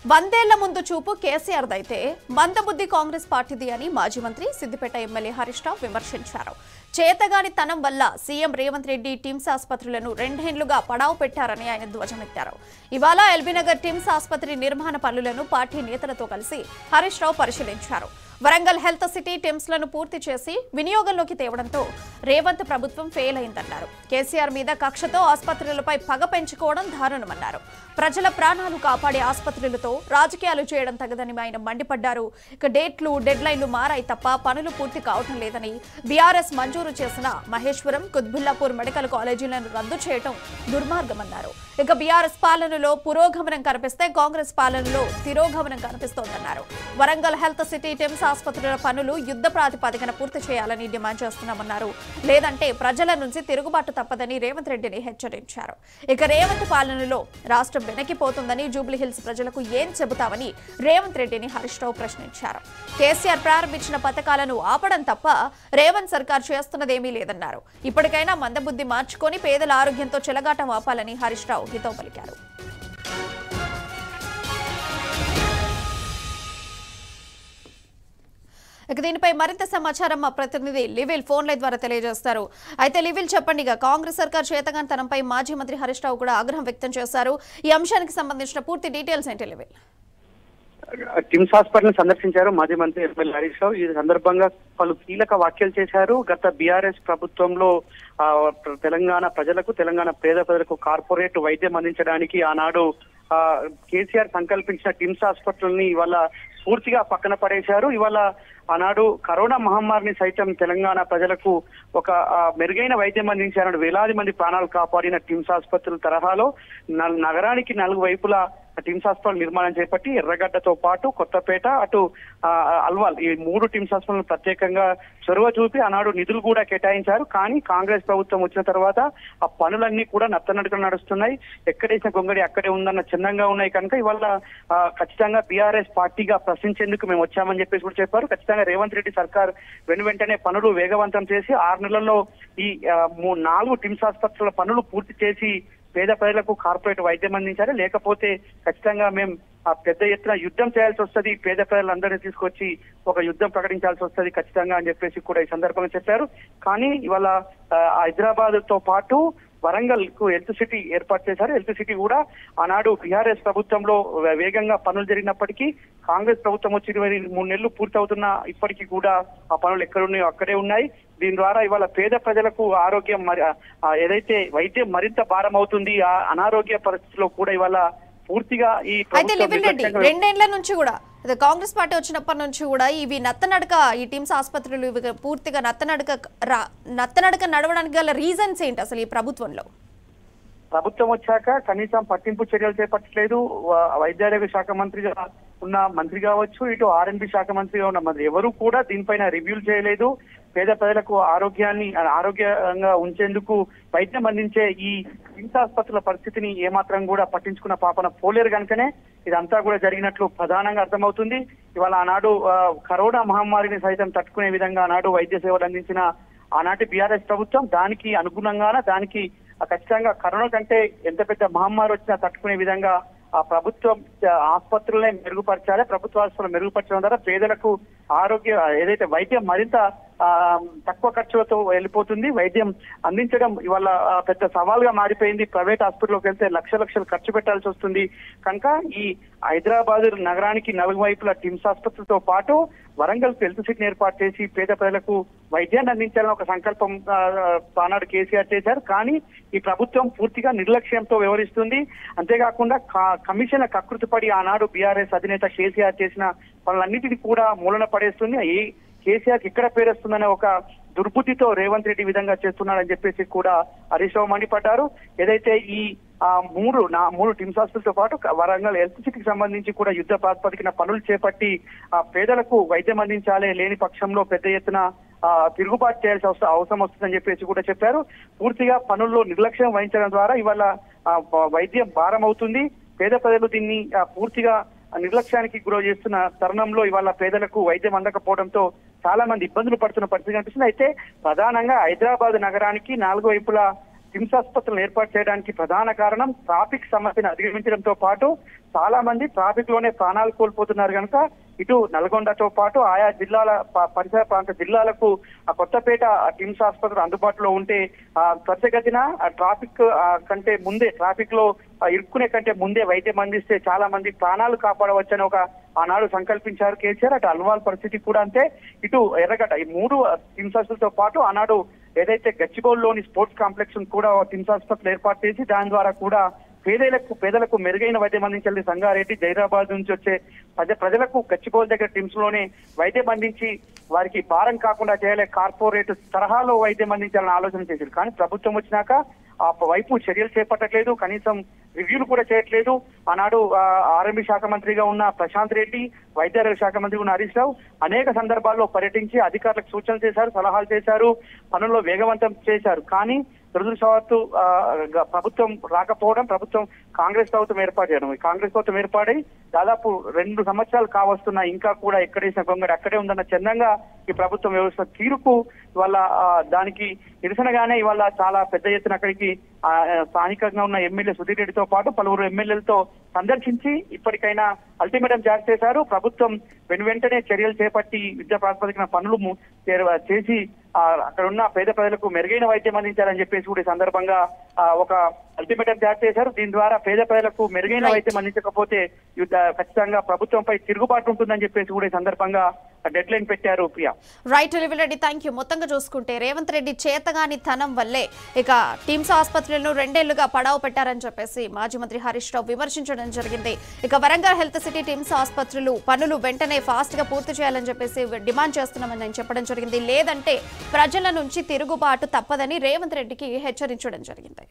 వందేళ్ల ముందు చూపు కేసీఆర్దైతే మందబుద్ధి కాంగ్రెస్ పార్టీది అని మాజీ మంత్రి సిద్దిపేట ఎమ్మెల్యే హరీష్ రావు విమర్శించారు. చేతగాని తనం వల్ల సీఎం రేవంత్ రెడ్డి టిమ్స్ ఆసుపత్రులను రెండేండ్లుగా పడావు పెట్టారని ఆయన ధ్వజమెత్తారు. ఇవాళ ఎల్బీనగర్ టిమ్స్ ఆసుపత్రి నిర్మాణ పనులను పార్టీ నేతలతో కలిసి హరీష్ రావు పరిశీలించారు. వరంగల్ హెల్త్ సిటీ టిమ్స్లను పూర్తి చేసి వినియోగంలోకి తేవడంతో రేవంత్ ప్రభుత్వం ఫెయిల్ అయిందన్నారు. కేసీఆర్ మీద కక్షతో ఆసుపత్రులపై పగ పెంచుకోవడం దారుణమన్నారు. ప్రజల ప్రాణాలు కాపాడే ఆసుపత్రులతో రాజకీయాలు చేయడం తగదని ఆయన మండిపడ్డారు. ఇక డేట్లు డెడ్లైన్లు మారాయి తప్ప పనులు పూర్తి కావడం లేదని, బీఆర్ఎస్ మంజూరు చేసిన మహేశ్వరం కుత్బుల్లాపూర్ మెడికల్ కాలేజీలను రద్దు చేయడం దుర్మార్గమన్నారు. ఇక బీఆర్ఎస్ పాలనలో పురోగమనం కనిపిస్తే కాంగ్రెస్ పాలనలో తిరోగమనం కనిపిస్తోందన్నారు. వరంగల్ హెల్త్ సిటీ టిమ్స్ ఆసుపత్రుల పనులు యుద్ధ ప్రాతిపదికన పూర్తి చేయాలని డిమాండ్ చేస్తున్నామన్నారు. లేదంటే ప్రజల నుంచి తిరుగుబాటు తప్పదని రేవంత్ రెడ్డిని హెచ్చరించారు. ఇక రేవంత్ పాలనలో రాష్ట్రం వెనక్కిపోతుందని, జూబ్లీహిల్స్ ప్రజలకు ఏం చెబుతామని రేవంత్ రెడ్డిని హరీష్ రావు ప్రశ్నించారు. కేసీఆర్ ప్రారంభించిన పథకాలను ఆపడం తప్ప రేవంత్ సర్కార్ చేస్తున్నదేమీ లేదన్నారు. ఇప్పటికైనా మందబుద్ధి మార్చుకొని పేదల ఆరోగ్యంతో చెలగాటం ఆపాలని హరీష్ రావు హితవు పలికారు. ఇక దీనిపై మరింత సమాచారం మా ప్రతినిధి లివిల్ ఫోన్ లైన్ ద్వారా తెలియజేస్తారు. అయితే లివిల్ చెప్పండి, కాంగ్రెస్ సర్కార్ చేతగానితనంపై మాజీ మంత్రి హరీష్ రావు కూడా ఆగ్రహం వ్యక్తం చేశారు. ఈ అంశానికి సంబంధించిన పూర్తి డీటెయిల్స్ ఏంటి లివిల్? టిమ్స్ హాస్పిటల్ సందర్శించారు మాజీ మంత్రి ఎమ్మెల్యే హరీష్ రావు. ఈ సందర్భంగా పలు కీలక వ్యాఖ్యలు చేశారు. గత బీఆర్ఎస్ ప్రభుత్వంలో తెలంగాణ ప్రజలకు, తెలంగాణ పేద ప్రజలకు కార్పొరేట్ వైద్యం అందించడానికి ఆనాడు కేసీఆర్ సంకల్పించిన టిమ్స్ హాస్పిటల్ ని ఇవాళ పూర్తిగా పక్కన పడేశారు. ఇవాళ ఆనాడు కరోనా మహమ్మారిని సైతం తెలంగాణ ప్రజలకు ఒక మెరుగైన వైద్యం అందించారు. వేలాది మంది ప్రాణాలు కాపాడిన టిమ్స్ ఆసుపత్రుల తరహాలో నగరానికి 4 వైపులా టిమ్స్ హాస్పిటల్ నిర్మాణం చేపట్టి ఎర్రగడ్డతో పాటు కొత్తపేట, అటు అల్వాల్, ఈ 3 టిమ్స్ హాస్పిటల్ ప్రత్యేకంగా చొరవ చూపి ఆనాడు నిధులు కూడా కేటాయించారు. కానీ కాంగ్రెస్ ప్రభుత్వం వచ్చిన తర్వాత ఆ పనులన్నీ కూడా నత్తనడకలు నడుస్తున్నాయి. ఎక్కడేసిన గొంగడి అక్కడే ఉందన్న చిన్నంగా ఉన్నాయి. కనుక ఇవాళ ఖచ్చితంగా బీఆర్ఎస్ పార్టీగా ప్రశ్నించేందుకు మేము వచ్చామని చెప్పేసి కూడా చెప్పారు. ఖచ్చితంగా రేవంత్ రెడ్డి సర్కార్ వెంటనే పనులు వేగవంతం చేసి 6 నెలల్లో ఈ 4 టిమ్స్ ఆసుపత్రుల పనులు పూర్తి చేసి పేద ప్రజలకు కార్పొరేట్ వైద్యం అందించాలి. లేకపోతే ఖచ్చితంగా మేము పెద్ద ఎత్తున యుద్ధం చేయాల్సి వస్తుంది, పేద ప్రజలందరినీ తీసుకొచ్చి ఒక యుద్ధం ప్రకటించాల్సి వస్తుంది ఖచ్చితంగా అని చెప్పేసి కూడా ఈ సందర్భంగా చెప్పారు. కానీ ఇవాళ హైదరాబాద్ తో పాటు వరంగల్ కు హెల్త్ సిటీ ఏర్పాటు చేశారు. హెల్త్ సిటీ కూడా ఆనాడు బీఆర్ఎస్ ప్రభుత్వంలో వేగంగా పనులు జరిగినప్పటికీ కాంగ్రెస్ ప్రభుత్వం వచ్చి 23 నెలలు పూర్తవుతున్న ఇప్పటికీ కూడా ఆ పనులు ఎక్కడున్నాయో అక్కడే ఉన్నాయి. దీని ద్వారా ఇవాళ పేద ప్రజలకు ఆరోగ్యం ఏదైతే వైద్యం మరింత భారం అవుతుంది, ఆ అనారోగ్య పరిస్థితిలో కూడా ఇవాళ పూర్తిగా ఈ రెండేళ్ల నుంచి కూడా కాంగ్రెస్ పార్టీ వచ్చినప్పటి నుంచి కూడా ఇవి నత్తనడక, ఈ టిమ్స్ ఆసుపత్రులు ఇవి పూర్తిగా నత్తనడక నడవడానికి గల రీజన్స్ ఏంటి అసలు? ఈ ప్రభుత్వం వచ్చాక కనీసం పట్టింపు చర్యలు చేపట్టలేదు. వైద్యారోగ్య శాఖ మంత్రిగా ఉన్న మంత్రి కావచ్చు, ఇటు ఆర్ఎండ్బి శాఖ మంత్రిగా ఉన్న మంత్రి ఎవరు కూడా దీనిపైన రివ్యూలు చేయలేదు. పేద ప్రజలకు ఆరోగ్యంగా ఉంచేందుకు వైద్యం అందించే ఈ టిమ్స్ ఆసుపత్రుల పరిస్థితిని ఏమాత్రం కూడా పట్టించుకున్న పాపన పోలేరు. కనుకనే ఇదంతా కూడా జరిగినట్లు ప్రధానంగా అర్థమవుతుంది. ఇవాళ ఆనాడు కరోనా మహమ్మారిని సైతం తట్టుకునే విధంగా ఆనాడు వైద్య సేవలు అందించిన ఆనాటి బీఆర్ఎస్ ప్రభుత్వం దానికి అనుగుణంగానే దానికి ఖచ్చితంగా కరోనా కంటే ఎంత పెద్ద మహమ్మారి వచ్చినా తట్టుకునే విధంగా ఆ ప్రభుత్వం ఆసుపత్రులనే మెరుగుపరచాలి. ప్రభుత్వ ఆసుపత్రులు మెరుగుపరచడం ద్వారా పేదలకు ఏదైతే వైద్యం మరింత తక్కువ ఖర్చులతో వెళ్ళిపోతుంది. వైద్యం అందించడం ఇవాళ పెద్ద సవాల్గా మారిపోయింది. ప్రైవేట్ హాస్పిటల్లోకి వెళ్తే లక్షలు ఖర్చు పెట్టాల్సి వస్తుంది. కనుక ఈ హైదరాబాద్ నగరానికి 4 వైపుల టిమ్స్ ఆసుపత్రులతో పాటు వరంగల్ హెల్త్ సిటీని ఏర్పాటు చేసి పేద ప్రజలకు వైద్యాన్ని అందించాలని ఒక సంకల్పం ఆనాడు కేసీఆర్ చేశారు. కానీ ఈ ప్రభుత్వం పూర్తిగా నిర్లక్ష్యంతో వ్యవహరిస్తుంది. అంతేకాకుండా కమిషన్ల కకృతిపడి ఆనాడు బీఆర్ఎస్ అధినేత కేసీఆర్ చేసిన పనులన్నిటినీ కూడా మూలన పడేస్తుంది. కేసీఆర్ ఎక్కడ పేరేస్తుందనే ఒక దుర్బుద్ధితో రేవంత్ రెడ్డి విధంగా చేస్తున్నాడని చెప్పేసి కూడా హరీష్ రావు మండిపడ్డారు. ఏదైతే ఈ 3 టిమ్స్ హాస్పిటల్తో పాటు వరంగల్ హెల్త్ సిటీకి సంబంధించి కూడా యుద్ధ ప్రాతిపదికన పనులు చేపట్టి పేదలకు వైద్యం అందించాలి, లేని పక్షంలో పెద్ద ఎత్తున తిరుగుబాటు చేయాల్సిన అవసరం వస్తుందని చెప్పేసి కూడా చెప్పారు. పూర్తిగా పనుల్లో నిర్లక్ష్యం వహించడం ద్వారా ఇవాళ వైద్యం భారం అవుతుంది. పేద ప్రజలు దీన్ని పూర్తిగా నిర్లక్ష్యానికి గురి చేస్తున్న తరుణంలో ఇవాళ పేదలకు వైద్యం అందకపోవడంతో చాలా మంది ఇబ్బందులు పడుతున్న పరిస్థితి కనిపిస్తుంది. అయితే ప్రధానంగా హైదరాబాద్ నగరానికి 4 వైపులా టిమ్స్ ఆసుపత్రులను ఏర్పాటు చేయడానికి ప్రధాన కారణం ట్రాఫిక్ సమస్యను అధిగమించడంతో పాటు చాలా మంది ట్రాఫిక్ లోనే ప్రాణాలు కోల్పోతున్నారు కనుక ఇటు నల్గొండతో పాటు ఆయా జిల్లాల పరిసర ప్రాంత జిల్లాలకు కొత్తపేట టిమ్స్ ఆసుపత్రి అందుబాటులో ఉంటే త్వరితగతిన ట్రాఫిక్ కంటే ముందే ట్రాఫిక్ లో ఇరుక్కునే కంటే ముందే వైద్యం అందిస్తే చాలా మంది ప్రాణాలు కాపాడవచ్చని ఆనాడు సంకల్పించారు కేసీఆర్. అటు అల్వాల్ పరిస్థితి కూడా అంతే. ఇటు ఎర్రగడ్డ ఈ 3 టిమ్స్ ఆసుపత్రులతో పాటు ఆనాడు ఏదైతే గచ్చిబౌలిలోని స్పోర్ట్స్ కాంప్లెక్స్ కూడా టిమ్స్ ఆసుపత్రులు ఏర్పాటు చేసి దాని ద్వారా కూడా పేదలకు మెరుగైన వైద్యం అందించాలి. సంగారెడ్డి జైరాబాద్ నుంచి వచ్చే ప్రజలకు గచ్చిబౌలి దగ్గర టిమ్స్ లోనే వైద్యం అందించి వారికి భారం కాకుండా చేయాలి, కార్పొరేట్ తరహాలో వైద్యం అందించాలని ఆలోచన చేశారు. కానీ ప్రభుత్వం వచ్చినాక ఆ వైపు చర్యలు చేపట్టట్లేదు, కనీసం రివ్యూలు కూడా చేయట్లేదు. ఆనాడు ఆర్ఎంబీ శాఖ మంత్రిగా ఉన్న ప్రశాంత్ రెడ్డి, వైద్యారోగ్య శాఖ మంత్రిగా ఉన్న హరీష్ రావు అనేక సందర్భాల్లో పర్యటించి అధికారులకు సూచనలు చేశారు, సలహాలు చేశారు, పనుల్లో వేగవంతం చేశారు. కానీ దురదృష్టవత్తు ప్రభుత్వం రాకపోవడం, ప్రభుత్వం కాంగ్రెస్ ప్రభుత్వం ఏర్పాటు చేయడం, కాంగ్రెస్ ప్రభుత్వం ఏర్పాటై దాదాపు 2 సంవత్సరాలు కావస్తున్నా ఇంకా కూడా ఎక్కడేసిన గొంగడి అక్కడే ఉందన్న చందంగా ఈ ప్రభుత్వం వ్యవస్థ తీరుకు ఇవాళ దానికి నిరసనగానే ఇవాళ చాలా పెద్ద ఎత్తున అక్కడికి స్థానికంగా ఉన్న ఎమ్మెల్యే సుధీర్ రెడ్డితో పాటు పలువురు ఎమ్మెల్యేలతో సందర్శించి ఇప్పటికైనా అల్టిమేటం జారీ చేశారు. ప్రభుత్వం వెంటనే చర్యలు చేపట్టి విద్యా ప్రాతిపదికన పనులు చేసి అక్కడ ఉన్న పేద ప్రజలకు మెరుగైన వైద్యం అందించాలని చెప్పేసి కూడా ఈ సందర్భంగా ఒక అల్టిమేటం జారీ చేశారు. దీని ద్వారా పేద ప్రజలకు మెరుగైన వైద్యం అందించకపోతే ఖచ్చితంగా ప్రభుత్వంపై తిరుగుబాటు ఉంటుందని చెప్పేసి కూడా ఈ సందర్భంగా డెడ్ లైన్ పెట్టారు. Priya. Right Reddy, thank you. మొత్తంగా చూసుకుంటే రేవంత్ రెడ్డి చేతగాని తనం వల్లే ఇక టిమ్స్ ఆసుపత్రులను 2 ఏళ్లుగా పడావు పెట్టారని చెప్పేసి మాజీ మంత్రి హరీష్ రావు విమర్శించడం జరిగింది. ఇక వరంగల్ హెల్త్ సిటీ టిమ్స్ ఆసుపత్రులు పనులు వెంటనే ఫాస్ట్ గా పూర్తి చేయాలని చెప్పేసి డిమాండ్ చేస్తున్నామని ఆయన చెప్పడం జరిగింది. లేదంటే ప్రజల నుంచి తిరుగుబాటు తప్పదని రేవంత్ రెడ్డికి హెచ్చరించడం జరిగింది.